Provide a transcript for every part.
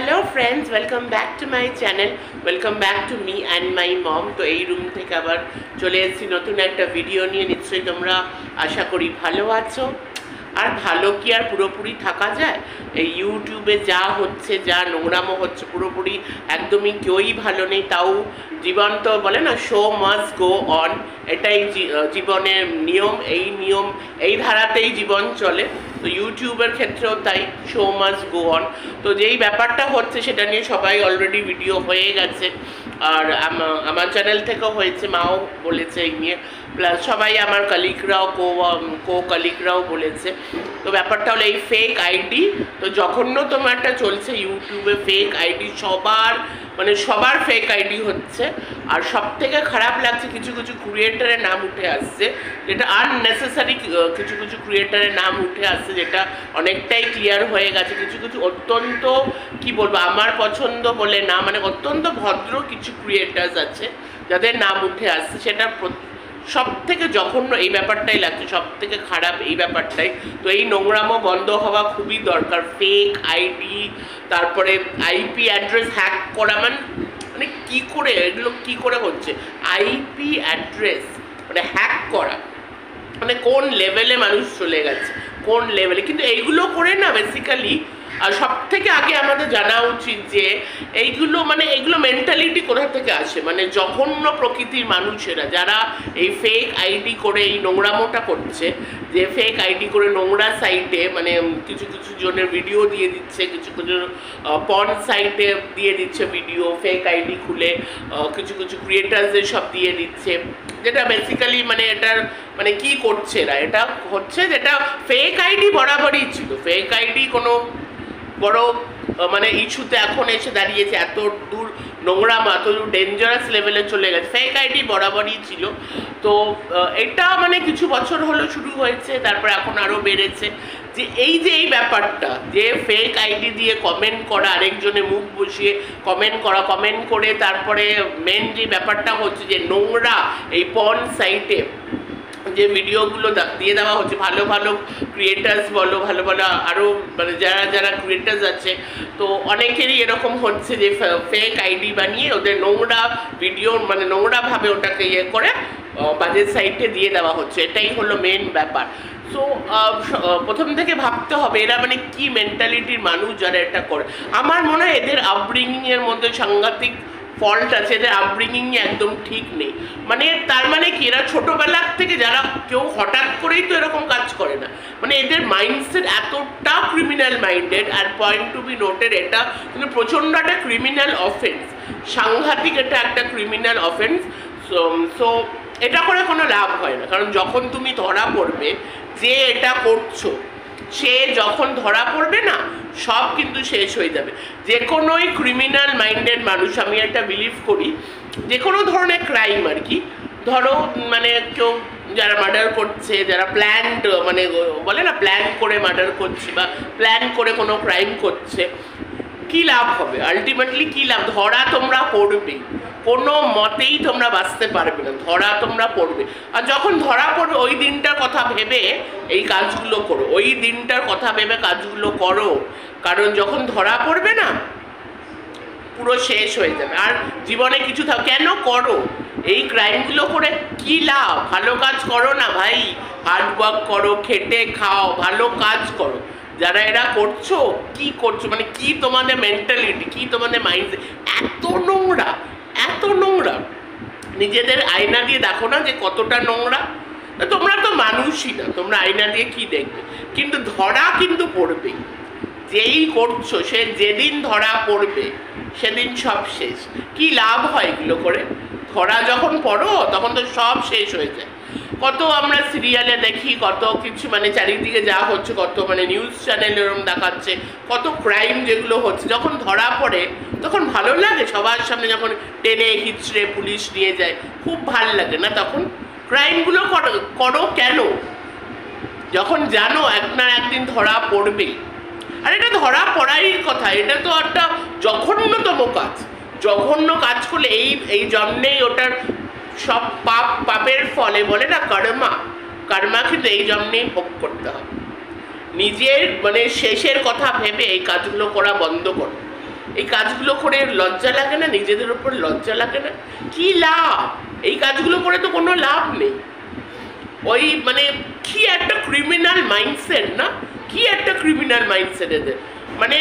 Hello friends, welcome back to my channel, welcome back to me and my mom. তো এই room থেকে আবার চলে এসেছি নতুন একটা ভিডিও নিয়ে। নিশ্চয়ই তোমরা আশা করি ভালো আছো। আর ভালো কি আর পুরোপুরি থাকা যায়? এই ইউটিউবে যা হচ্ছে, যা নোংরামো হচ্ছে, পুরোপুরি একদমই কেউই ভালো নেই। তাও জীবন তো বলে না, শো মাস্ট গো অন, এটাই জীবনের নিয়ম। এই নিয়ম, এই ধারাতেই জীবন চলে। তো ইউটিউবের ক্ষেত্রেও তাই, শো মাস্ট গো অন। তো যেই ব্যাপারটা হচ্ছে সেটা নিয়ে সবাই অলরেডি ভিডিও হয়ে গেছে, আর আমার চ্যানেল থেকেও হয়েছে, মাও বলেছে এই নিয়ে, প্লাস সবাই আমার কালিগরাও কো কালিগরাও বলেছে। তো ব্যাপারটা হলো এই ফেক আইডি, তো জঘন্যতম একটা চলছে ইউটিউবে ফেক আইডি। সবার ফেক আইডি হচ্ছে। আর সব থেকে খারাপ লাগছে, কিছু কিছু ক্রিয়েটারের নাম উঠে আসছে, যেটা আননেসেসারি। কিছু কিছু ক্রিয়েটারের নাম উঠে আসছে, যেটা অনেকটাই ক্লিয়ার হয়ে গেছে। কিছু কিছু অত্যন্ত, কি বলবো, আমার পছন্দ বলে না, অত্যন্ত ভদ্র কিছু ক্রিয়েটার্স আছে যাদের নাম উঠে আসছে। সেটা সব থেকে জঘন্য এই ব্যাপারটাই লাগছে, সব থেকে খারাপ এই ব্যাপারটাই। তো এই নোংরামো বন্ধ হওয়া খুবই দরকার। ফেক আইডি, তারপরে আইপি অ্যাড্রেস হ্যাক করা, মানে কী করে এগুলো কী করে হচ্ছে? আইপি অ্যাড্রেস হ্যাক করা, কোন লেভেলে মানুষ চলে গেছে, কোন লেভেলে। কিন্তু এইগুলো করে না, বেসিক্যালি আর সব থেকে আগে আমাদের জানা উচিত যে এইগুলো এইগুলো মেন্টালিটি কোথা থেকে আসে। জঘন্য প্রকৃতির মানুষেরা যারা এই ফেক আইডি করে এই নোংরামোটা করছে, যে ফেক আইডি করে নোংরা সাইটে কিছু কিছু জনের ভিডিও দিয়ে দিচ্ছে, কিছু কিছু পর্ন সাইটে দিয়ে দিচ্ছে ভিডিও, ফেক আইডি খুলে কিছু কিছু ক্রিয়েটার্সদের সব দিয়ে দিচ্ছে, যেটা বেসিক্যালি এটার কি করছে এরা? এটা হচ্ছে যেটা ফেক আইডি বরাবরই ছিল। ফেক আইডি কোনো বড় ইস্যুতে এখন এসে দাঁড়িয়েছে, এত দূর নোংরাম, এত দূর ডেঞ্জারাস লেভেলে চলে গেছে। ফেক আইডি বরাবরই ছিল। তো এটা কিছু বছর হলো শুরু হয়েছে, তারপর এখন আরও বেড়েছে। যে এই ব্যাপারটা, যে ফেক আইডি দিয়ে কমেন্ট করা, আরেকজনের মুখ বসিয়ে কমেন্ট করা, কমেন্ট করে তারপরে মেন যে ব্যাপারটা হচ্ছে যে নোংরা এই পর্ন সাইটে যে ভিডিওগুলো দিয়ে দেওয়া হচ্ছে, ভালো ভালো ক্রিয়েটার্স বলো, ভালো ভালো আরও যারা যারা ক্রিয়েটার্স আছে, তো অনেকেরই এরকম হচ্ছে যে ফেক আইডি বানিয়ে ওদের নোংরা ভিডিও নোংরাভাবে ওটাকে করে বাজে সাইটে দিয়ে দেওয়া হচ্ছে। এটাই হলো মেন ব্যাপার। সো প্রথম থেকে ভাবতে হবে এরা কি মেন্টালিটির মানুষ যারা এটা করে। আমার মনে হয় এদের আপব্রিঙ্গিংয়ের মধ্যে সাংঘাতিক ফল্ট আছে, এদের আপব্রিঙ্গিং একদম ঠিক নেই। তার কি এরা ছোটোবেলার থেকে, যারা কেউ হঠাৎ করেই তো এরকম কাজ করে না, এদের মাইন্ডসেট এতটা ক্রিমিনাল মাইন্ডেড। আর পয়েন্ট টু বি নোটেড, এটা কিন্তু প্রচণ্ড একটা ক্রিমিনাল অফেন্স, সাংঘাতিক এটা একটা ক্রিমিনাল অফেন্স। সো এটা করে কোনো লাভ হয় না, কারণ যখন তুমি ধরা পড়বে যে এটা করছো, সে যখন ধরা পড়বে না, সব কিন্তু শেষ হয়ে যাবে। যে কোনোই ক্রিমিনাল মাইন্ডেড মানুষ, আমি একটা বিলিভ করি, যে কোনো ধরনের ক্রাইম আর কি, ধরো কেউ যারা মার্ডার করছে, যারা প্ল্যান্ড বলে না, প্ল্যান করে মার্ডার করছে বা প্ল্যান করে কোনো ক্রাইম করছে, কী লাভ হবে? আলটিমেটলি কী লাভ? ধরা তোমরা পড়বে, কোনো মতেই তোমরা বাঁচতে পারবে না, ধরা তোমরা পড়বে। আর যখন ধরা পড়বে, ওই দিনটার কথা ভেবে এই কাজগুলো করো, ওই দিনটার কথা ভেবে কাজগুলো করো, কারণ যখন ধরা পড়বে না, পুরো শেষ হয়ে যাবে। আর জীবনে কিছু কেন করো এই ক্রাইমগুলো করে? কী লাভ? ভালো কাজ করো না ভাই, হার্ডওয়ার্ক করো, খেটে খাও, ভালো কাজ করো। যারা এরা করছো, কি করছো, কি তোমাদের মেন্টালিটি, কি তোমাদের মাইন্ডসেট? এত নোংরা, এত নোংরা। নিজেদের আয়না দিয়ে দেখো না যে কতটা নোংরা। তোমরা তো মানুষই না, তোমরা আয়না দিয়ে কি দেখবে? কিন্তু ধরা কিন্তু পড়বে, যেই করছো সে যেদিন ধরা পড়বে সেদিন সব শেষ। কি লাভ হয় এগুলো করে? ধরা যখন পড়ো তখন তো সব শেষ হয়ে যায়। কত আমরা সিরিয়ালে দেখি, কত কিছু চারিদিকে যা হচ্ছে, কত নিউজ চ্যানেল এরকম দেখাচ্ছে, কত ক্রাইম যেগুলো হচ্ছে, যখন ধরা পড়ে তখন ভালো লাগে। সবার সামনে যখন টেনে হিচড়ে পুলিশ নিয়ে যায়, খুব ভাল লাগে না? তখন ক্রাইমগুলো করো কেন? যখন জানো এক না একদিন ধরা পড়বেই। আর এটা ধরা পড়াই কথা, এটা তো একটা জঘন্যতম কাজ। জঘন্য কাজ করলে এই জন্মেই ওটার সব পাপের ফলে, বলে না কর্মা কিন্তু এই জন্মেই ভোগ করতে হবে। নিজের শেষের কথা ভেবে এই কাজগুলো করা বন্ধ করো। এই কাজগুলো করে লজ্জা লাগে না? নিজেদের উপর লজ্জা লাগে না? কি লাভ? এই কাজগুলো করে তো কোনো লাভ নেই। ওই মানে কি একটা ক্রিমিনাল মাইন্ডসেট না, কি একটা ক্রিমিনাল মাইন্ডসেট এদের। মানে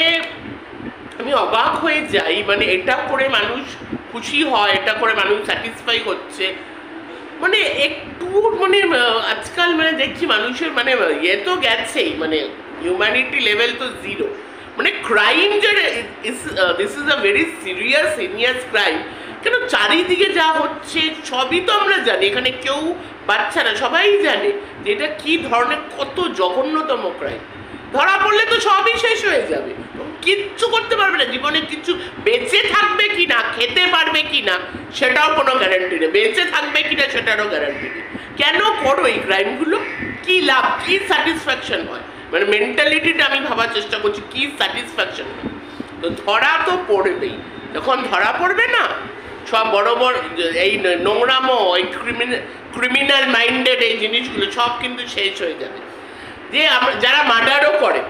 আমি অবাক হয়ে যাই, মানে এটা করে মানুষ খুশি হয়, এটা করে মানুষ স্যাটিসফাই হচ্ছে। মানে একটু মানে আজকাল মানে দেখছি মানুষের মানে ইয়ে তো গেছেই, মানে হিউম্যানিটি লেভেল তো জিরো। মানে ক্রাইম যে this is a very serious serious crime. কেন চারিদিকে যা হচ্ছে সবই তো আমরা জানি, এখানে কেউ বাচ্চা না, সবাই জানে যে এটা কী ধরনের কত জঘন্যতম ক্রাইম। ধরা পড়লে তো সবই শেষ হয়ে যাবে, কিচ্ছু করতে পারবে না জীবনে, কিচ্ছু বেঁচে থাকবে কি না, খেতে পারবে কি না সেটাও কোনো গ্যারান্টি নেই, বেঁচে থাকবে কি না সেটারও গ্যারান্টি নেই। কেন করো এই ক্রাইমগুলো? কি লাভ, কি স্যাটিসফ্যাকশন হয়? মানে মেন্টালিটিটা আমি ভাবার চেষ্টা করছি, কি স্যাটিসফ্যাকশন হয়? তো ধরা তো পড়বেই, যখন ধরা পড়বে না সব বড় বড় এই নোংরামো, এই ক্রিমিনাল মাইন্ডেড এই জিনিসগুলো সব কিন্তু শেষ হয়ে যাবে। যে যারা মার্ডারও করে,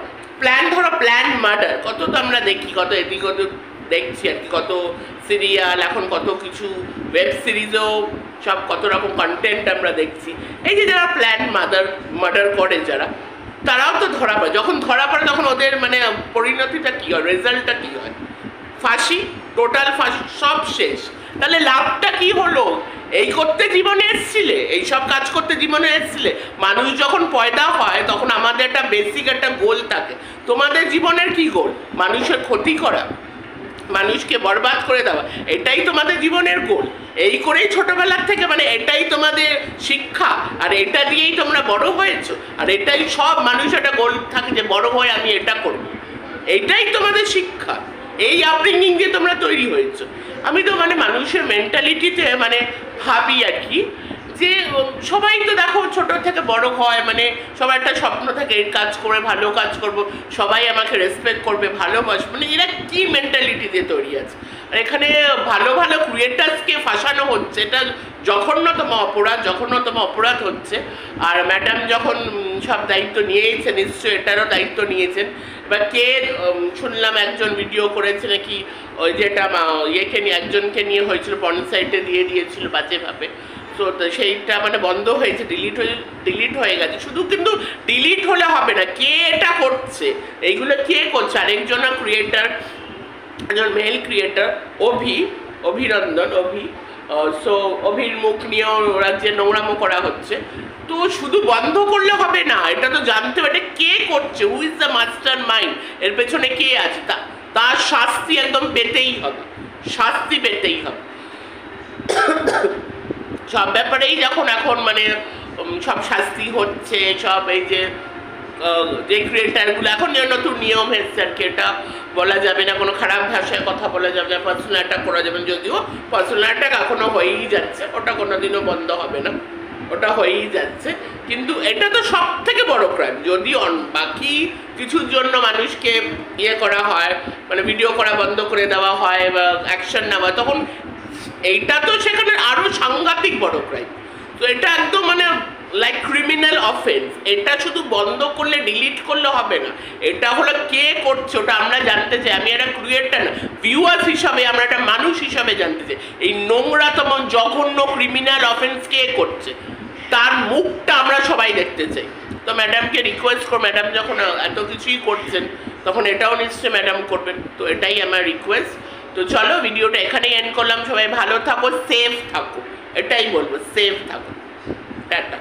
ধরো প্ল্যান মার্ডার, কত তো আমরা দেখি, কত এদিক ওদিক দেখছি আর কি, কত সিরিয়াল, এখন কত কিছু ওয়েব সিরিজও সব কত রকম কন্টেন্ট আমরা দেখছি। এই যে যারা প্ল্যান মার্ডার করে যারা, তারাও তো ধরা পড়ে। যখন ধরা পড়ে তখন ওদের মানে পরিণতিটা কী হয়, রেজাল্টটা কী হয়? ফাঁসি, টোটাল ফাঁসি, সব শেষ। তাহলে লাভটা কি হলো? এই করতে জীবনে এসছিলে, এইসব কাজ করতে জীবনে এসছিলে। মানুষ যখন পয়দা হয় তখন আমাদের একটা বেসিক একটা গোল থাকে। তোমাদের জীবনের কি গোল? মানুষের ক্ষতি করা, মানুষকে বরবাদ করে দেওয়া, এটাই তোমাদের জীবনের গোল। এই করেই ছোটবেলার থেকে মানে এটাই তোমাদের শিক্ষা, আর এটা দিয়েই তোমরা বড় হয়েছো, আর এটাই সব মানুষ একটা গোল থাকে যে বড় হয়ে আমি এটা করবো, এইটাই তোমাদের শিক্ষা। এই আপব্রিঙ্গিং দিয়ে তোমরা তৈরি হয়েছো। আমি তো মানে মানুষের মেন্টালিটিতে মানে ভাবি আর কি, যে সবাই তো দেখো ছোট থেকে বড় হয়, মানে সবার একটা স্বপ্ন থাকে এই কাজ করে ভালো কাজ করব, সবাই আমাকে রেসপেক্ট করবে, ভালোবাসবে। মানে এরা কি মেন্টালিটি দিয়ে তৈরি আছে? আর এখানে ভালো ভালো ক্রিয়েটার্সকে ফাঁসানো হচ্ছে, এটা জঘন্যতম অপরাধ হচ্ছে। আর ম্যাডাম যখন সব দায়িত্ব নিয়েছে, নিশ্চয়ই এটারও দায়িত্ব নিয়েছেন। এবার কে শুনলাম একজন ভিডিও করেছে নাকি, ওই যেটা ইয়েকে নিয়ে, একজনকে নিয়ে হয়েছিল, পঞ্চায়েতে দিয়ে দিয়েছিল বাজেভাবে। তো সেইটা মানে বন্ধ হয়েছে, ডিলিট হয়ে গেছে। শুধু কিন্তু ডিলিট হলে হবে না, কে এটা করছে, এইগুলো কে করছে? আরেকজন ক্রিয়েটার, একজন মেল ক্রিয়েটার অভিনন্দন, সো অভির মুখ নিয়েও ওরা যে নোংরামো করা হচ্ছে। তো শুধু বন্ধ করলে হবে না, এটা তো জানতে হবে এটা কে করছে, who is the master mind, এর পেছনে কে আছে, তার শাস্তি একদম পেতেই হবে, শাস্তি পেতেই হবে। সব ব্যাপারেই যখন এখন মানে সব শাস্তি হচ্ছে, সব এই যে ক্রিয়েটারগুলো, এখন নতুন নিয়ম এসছে আর কি, এটা বলা যাবে না, কোনো খারাপ ভাষায় কথা বলা যাবে না, পার্সোনাল অ্যাটাক করা যাবে না। যদিও পার্সোনাল অ্যাটাক এখনও হয়েই যাচ্ছে, ওটা কোনোদিনও বন্ধ হবে না, ওটা হয়েই যাচ্ছে। কিন্তু এটা তো সব থেকে বড় ক্রাইম। যদি বাকি কিছুর জন্য মানুষকে ইয়ে করা হয়, মানে ভিডিও করা বন্ধ করে দেওয়া হয় বা অ্যাকশন নেওয়া হয়, তখন এইটা তো সেখানে আরও সাংঘাতিক বড় ক্রাইম। তো এটা একদম মানে লাইক ক্রিমিনাল অফেন্স। এটা শুধু বন্ধ করলে, ডিলিট করলে হবে না, এটা হলো কে করছে ওটা আমরা জানতে চাই। আমি একটা ক্রিয়েটার না, ভিউয়ার্স হিসাবে, আমরা একটা মানুষ হিসাবে জানতে চাই এই নোংরাতম জঘন্য ক্রিমিনাল অফেন্স কে করছে, তার মুখটা আমরা সবাই দেখতে চাই। তো ম্যাডামকে রিকোয়েস্ট করো, ম্যাডাম যখন এত কিছুই করছেন তখন এটাও নিশ্চয়ই ম্যাডাম করবেন। তো এটাই আমার রিকোয়েস্ট। তো চলো ভিডিওটা এখানেই এন্ড করলাম। সবাই ভালো থাকো, সেফ থাকো, এটাই বলবো, সেফ থাকো, টাটা।